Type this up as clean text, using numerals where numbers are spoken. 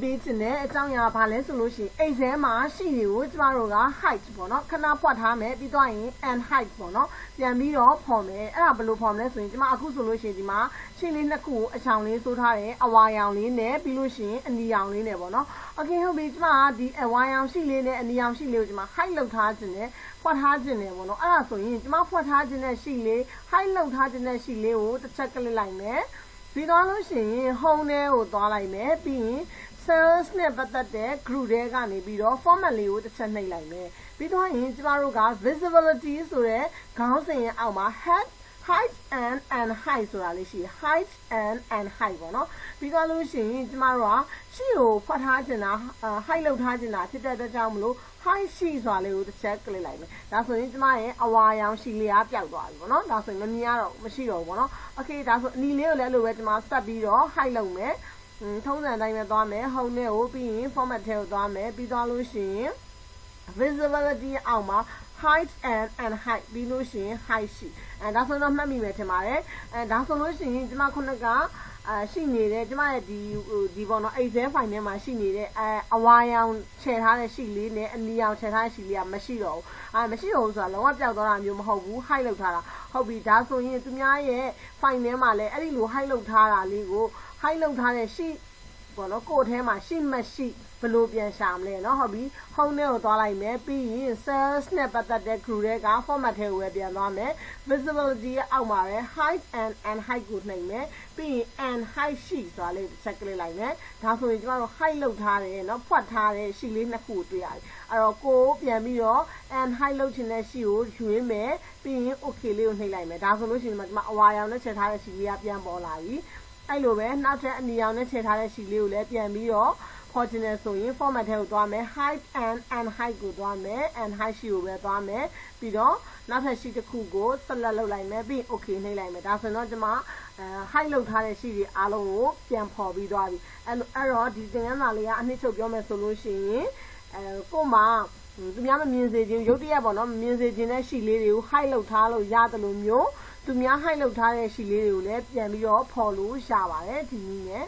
ပေးခြင်းနဲ့အကြောင်းအရာဘာလဲဆိုလို့ရှိရင်အိတ်ထဲမှာရှိတွေကိုကျမတို့က height ပေါ့နော်ခဏဖွက်ထားမယ်ပြီးတော့ရင် and height ပေါ့နော်ပြန်ပြီးတော့ဖော်မယ်အဲ့ဒါဘယ်လိုဖော်မလဲဆိုရင်ကျမအခုဆိုလို့ရှိရင်ဒီမှာရှင်းလေးနှစ်ခုကိုအချောင်လေးစိုးထားတယ်အဝါရောင်လေးနဲ့ပြီးလို့ရှိရင်အနီရောင်လေးနဲ့ပေါ့နော် okay ဟုတ်ပြီကျမကဒီအဝါရောင်ရှိလေးနဲ့အနီရောင်ရှိလေးကိုကျမ height လောက်ထားခြင်းနဲ့ဖွက်ထားခြင်းနဲ့ပေါ့နော်အဲ့ဒါဆိုရင်ကျမဖွက်ထားခြင်းနဲ့ရှိလေး height လောက်ထားခြင်းနဲ့ရှိလေးကိုတစ်ချက်ကလစ်လိုက်မယ်ပြီးတော့လို့ရှိရင် home ထဲကိုသွားလိုက်မယ်ပြီးရင် cells နဲ့ပတ်သက်တဲ့ group တွေကနေပြီးတော့ format လေးကိုတစ်ချက်နှိပ်လိုက်မယ်ပြီးတော့ရင်ကျမတို့က visibility ဆိုတဲ့ခေါင်းစဉ်ရဲ့အောက်မှာ height and height ဆိုတာလေးရှိတယ် height and height ပေါ့နော်ပြီးတော့လို့ရှိရင်ကျမတို့ကရှေ့ကိုဖွက်ထားခြင်းတာ height လောက်ထားခြင်းတာဖြစ်တဲ့အတွက်ကြောင့်မလို့ height ရှိဆိုတာလေးကိုတစ်ချက်ကလစ်လိုက်မယ်ဒါဆိုရင်ကျမရဲ့အဝါရောင်ရှိလေးကပျောက်သွားပြီပေါ့နော်ဒါဆိုရင်မမြင်ရတော့မရှိတော့ဘူးပေါ့နော် okay ဒါဆိုအနီလေးကိုလည်းအဲ့လိုပဲကျမဆက်ပြီးတော့ height လုပ်မယ်ထုံးစံတိုင်းပဲသွားမယ် home နဲ့ကိုပြီးရင် format ထဲကိုသွားမယ်ပြီးသွားလို့ရှိရင် visibility အောက်မှာ height and height ပြီးလို့ရှိရင် height ရှိဒါဆိုတော့မှတ်မိမယ်ထင်ပါတယ်ဒါဆိုလို့ရှိရင်ကျမခုနကရှိနေတဲ့ကျမရဲ့ဒီပေါ့နော် Excel file ထဲမှာရှိနေတဲ့အဝါရောင်ခြယ်ထားတဲ့ရှိလေးနဲ့အနီရောင်ခြယ်ထားတဲ့ရှိလေးကမရှိတော့ဘူးမရှိတော့ဘူးဆိုတာလုံးဝပျောက်သွားတာမျိုးမဟုတ်ဘူး height လောက်ထားတာဟုတ်ပြီဒါဆိုရင်သူများရဲ့ file ထဲမှာလည်းအဲ့ဒီလို height လောက်ထားတာလေးကို height လောက်ထားတဲ့ရှိပေါ့နော်ကိုယ်ထဲမှာရှိမရှိဘယ်လိုပြန်ရှာမလဲเนาะဟုတ်ပြီ home ထဲကိုသွားလိုက်မယ်ပြီးရင် cells နဲ့ပတ်သက်တဲ့ group တွေက format ထဲကိုပဲပြန်သွားမယ် visibility ရဲ့အောက်မှာပဲ height and height ကိုနှိပ်မယ်ပြီးရင် and height ရှိဆိုတာလေးချက်ကလေးလိုက်မယ်ဒါဆိုရင်ကျမတို့ height လောက်ထားတယ်เนาะဖွက်ထားတဲ့ရှိလေးနှစ်ခုကိုတွေ့ရတယ်အဲ့တော့ကိုပြန်ပြီးတော့ and height လောက်ချင်တဲ့ရှိကိုယူရင်းမယ်ပြီးရင် okay လေးကိုနှိပ်လိုက်မယ်ဒါဆိုလို့ရှိရင်ကျမအဝါရောင်နဲ့ချက်ထားတဲ့ရှိလေးကပြန်ပေါ်လာပြီအဲ့လိုပဲနောက်ထပ်အနီရောင်နဲ့ချက်ထားတဲ့ရှိလေးကိုလည်းပြန်ပြီးတော့ခေါ်ချင်တယ်ဆိုရင် format ထဲကိုသွားမယ် height and height ကိုသွားမယ် and height ရှိကိုပဲသွားမယ်ပြီးတော့နောက်ထပ်ရှိတစ်ခုကို select လုပ်လိုက်မယ်ပြီး okay နှိပ်လိုက်မယ်ဒါဆိုတော့ကျွန်မheight လုပ်ထားတဲ့ရှိတွေအားလုံးကိုပြန်ဖော်ပြီးသွားပြီအဲ့တော့ဒီသင်ခန်းစာလေးကအနှစ်ချုပ်ပြောမယ်ဆိုလို့ရှိရင်ကို့မှာသူများမမြင်စေခြင်းရုပ်တရက်ပေါ့နော်မမြင်စေခြင်းတဲ့ရှိလေးတွေကို height လုပ်ထားလို့ရတယ်လို့မျိုးသူများ height လုပ်ထားတဲ့ရှိလေးတွေကိုလည်းပြန်ပြီးတော့ဖော်လို့ရပါတယ်ဒီနည်းနဲ့